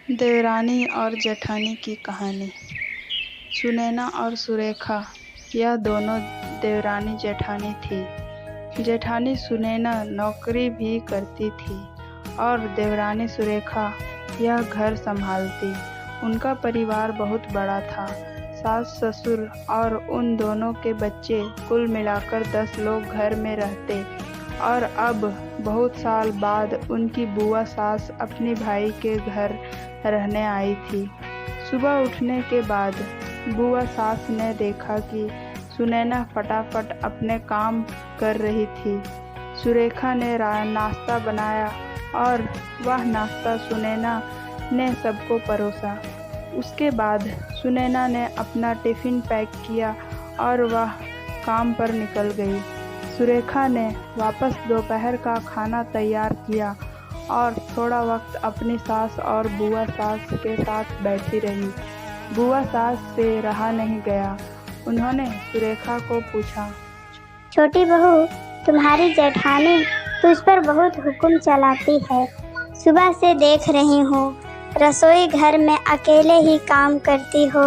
देवरानी और जेठानी की कहानी। सुनैना और सुरेखा यह दोनों देवरानी जेठानी थी। जेठानी सुनैना नौकरी भी करती थी और देवरानी सुरेखा यह घर संभालती। उनका परिवार बहुत बड़ा था। सास ससुर और उन दोनों के बच्चे कुल मिलाकर 10 लोग घर में रहते। और अब बहुत साल बाद उनकी बुआ सास अपने भाई के घर रहने आई थी। सुबह उठने के बाद बुआ सास ने देखा कि सुनैना फटाफट अपने काम कर रही थी। सुरेखा ने नाश्ता बनाया और वह नाश्ता सुनैना ने सबको परोसा। उसके बाद सुनैना ने अपना टिफ़िन पैक किया और वह काम पर निकल गई। सुरेखा ने वापस दोपहर का खाना तैयार किया और थोड़ा वक्त अपनी सास और बुआ सास के साथ बैठी रही। बुआ सास से रहा नहीं गया। उन्होंने सुरेखा को पूछा, छोटी बहू, तुम्हारी जेठानी तुझ पर बहुत हुक्म चलाती है। सुबह से देख रही हूँ, रसोई घर में अकेले ही काम करती हो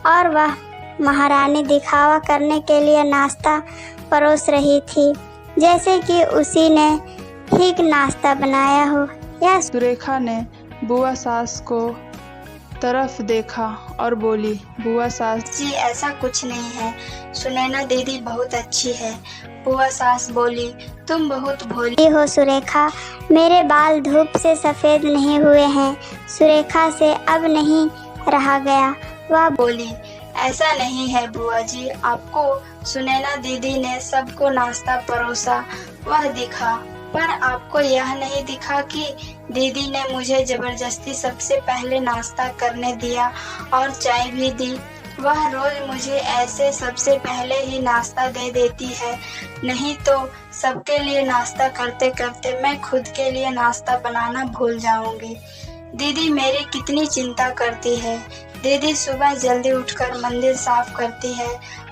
और वह महारानी दिखावा करने के लिए नाश्ता परोस रही थी, जैसे कि उसी ने ठीक नाश्ता बनाया हो। या सुरेखा ने बुआ सास को तरफ देखा और बोली, बुआ सास जी, ऐसा कुछ नहीं है। सुनैना दीदी बहुत अच्छी है। बुआ सास बोली, तुम बहुत भोली हो सुरेखा। मेरे बाल धूप से सफ़ेद नहीं हुए हैं। सुरेखा से अब नहीं रहा गया। वह बोली, ऐसा नहीं है बुआ जी, आपको सुनैना दीदी ने सबको नाश्ता परोसा वह दिखा, पर आपको यह नहीं दिखा कि दीदी ने मुझे जबरदस्ती सबसे पहले नाश्ता करने दिया और चाय भी दी। वह रोज मुझे ऐसे सबसे पहले ही नाश्ता दे देती है, नहीं तो सबके लिए नाश्ता करते करते मैं खुद के लिए नाश्ता बनाना भूल जाऊंगी। दीदी मेरी कितनी चिंता करती है। दीदी सुबह जल्दी उठकर मंदिर साफ करती है,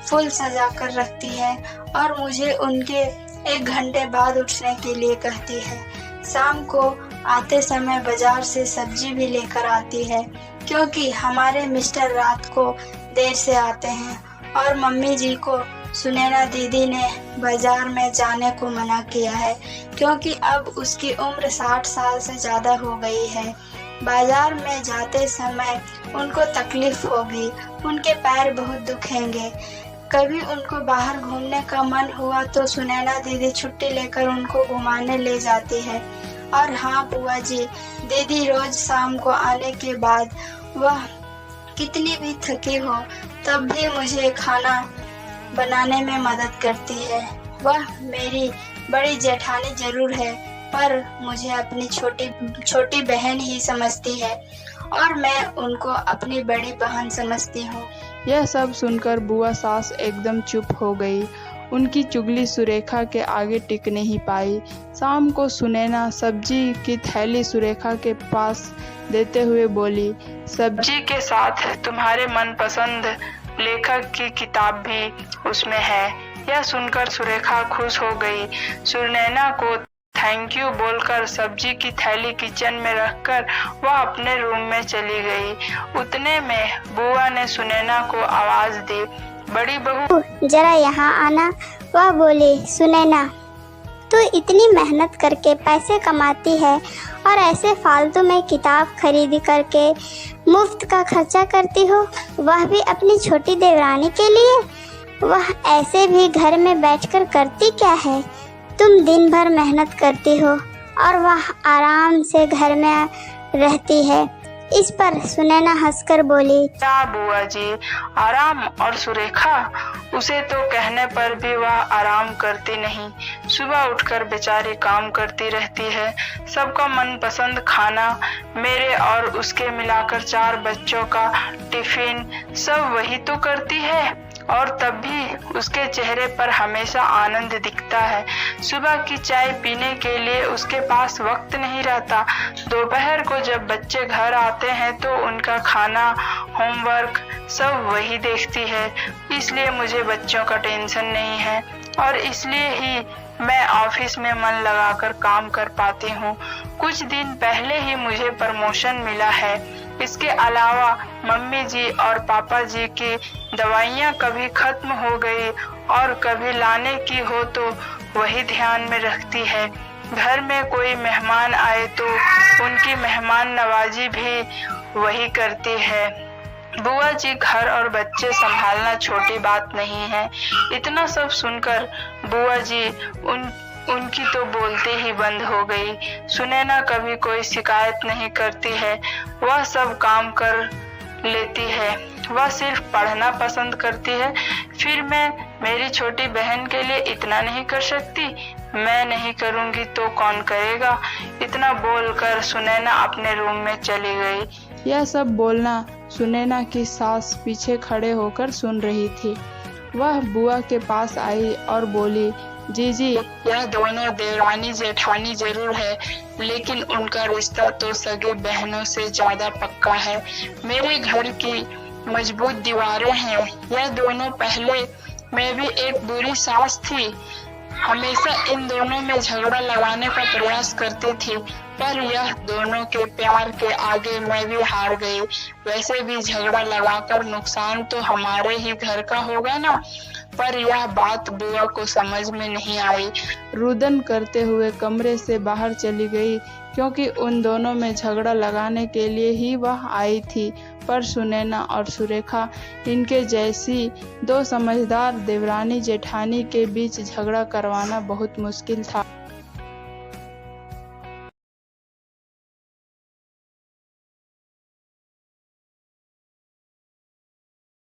फूल सजा कर रखती है और मुझे उनके 1 घंटे बाद उठने के लिए कहती है। शाम को आते समय बाजार से सब्जी भी लेकर आती है, क्योंकि हमारे मिस्टर रात को देर से आते हैं और मम्मी जी को सुनैना दीदी ने बाजार में जाने को मना किया है, क्योंकि अब उसकी उम्र 60 साल से ज़्यादा हो गई है। बाजार में जाते समय उनको तकलीफ होगी, उनके पैर बहुत दुखेंगे। कभी उनको बाहर घूमने का मन हुआ तो सुनैना दीदी छुट्टी लेकर उनको घुमाने ले जाती है। और हाँ बुआ जी, दीदी रोज शाम को आने के बाद वह कितनी भी थकी हो तब भी मुझे खाना बनाने में मदद करती है। वह मेरी बड़ी जेठानी जरूर है, पर मुझे अपनी छोटी बहन ही समझती है और मैं उनको अपनी बड़ी बहन समझती हूँ। यह सब सुनकर बुआ सास एकदम चुप हो गई। उनकी चुगली सुरेखा के आगे टिक नहीं पाई। शाम को सुनैना सब्जी की थैली सुरेखा के पास देते हुए बोली, सब्जी के साथ तुम्हारे मनपसंद लेखक की किताब भी उसमें है। यह सुनकर सुरेखा खुश हो गई। सुनैना को थैंक यू बोलकर सब्जी की थैली किचन में रखकर वह अपने रूम में चली गई। उतने में बुआ ने सुनैना को आवाज दी, बड़ी बहू जरा यहाँ आना। वह बोली, सुनैना तू इतनी मेहनत करके पैसे कमाती है और ऐसे फालतू में किताब खरीद करके मुफ्त का खर्चा करती हो, वह भी अपनी छोटी देवरानी के लिए। वह ऐसे भी घर में बैठकर करती क्या है? तुम दिन भर मेहनत करती हो और वह आराम से घर में रहती है। इस पर सुनैना हंसकर बोली, क्या बुआ जी, आराम? और सुरेखा, उसे तो कहने पर भी वह आराम करती नहीं। सुबह उठकर बेचारी काम करती रहती है। सबका मनपसंद खाना, मेरे और उसके मिलाकर 4 बच्चों का टिफिन सब वही तो करती है, और तब भी उसके चेहरे पर हमेशा आनंद दिखता है। सुबह की चाय पीने के लिए उसके पास वक्त नहीं रहता। दोपहर को जब बच्चे घर आते हैं तो उनका खाना, होमवर्क सब वही देखती है। इसलिए मुझे बच्चों का टेंशन नहीं है। और इसलिए ही मैं ऑफिस में मन लगाकर काम कर पाती हूँ। कुछ दिन पहले ही मुझे प्रमोशन मिला है। इसके अलावा मम्मी जी और पापा जी की दवाइयाँ कभी खत्म हो गई और कभी लाने की हो तो वही ध्यान में रखती है। घर में कोई मेहमान आए तो उनकी मेहमान नवाजी भी वही करती है। बुआ जी घर और बच्चे संभालना छोटी बात नहीं है। इतना सब सुनकर बुआ जी उनकी तो बोलते ही बंद हो गई। सुनैना कभी कोई शिकायत नहीं करती है, वह सब काम कर लेती है। वह सिर्फ पढ़ना पसंद करती है। फिर मैं मेरी छोटी बहन के लिए इतना नहीं कर सकती? मैं नहीं करूँगी तो कौन करेगा? इतना बोलकर सुनैना अपने रूम में चली गई। यह सब बोलना सुनैना की सास पीछे खड़े होकर सुन रही थी। वह बुआ के पास आई और बोली, जीजी, यह दोनों देवरानी जेठानी जरूर है, लेकिन उनका रिश्ता तो सगे बहनों से ज्यादा पक्का है। मेरे घर की मजबूत दीवारें हैं। यह दोनों पहले में भी एक बुरी सास थी। हमेशा इन दोनों में झगड़ा लगाने का प्रयास करती थी, पर यह दोनों के प्यार के आगे मैं भी हार गई। वैसे भी झगड़ा लगाकर नुकसान तो हमारे ही घर का होगा ना। पर यह बात बुआ को समझ में नहीं आई। रुदन करते हुए कमरे से बाहर चली गई, क्योंकि उन दोनों में झगड़ा लगाने के लिए ही वह आई थी। पर सुनैना और सुरेखा, इनके जैसी दो समझदार देवरानी जेठानी के बीच झगड़ा करवाना बहुत मुश्किल था।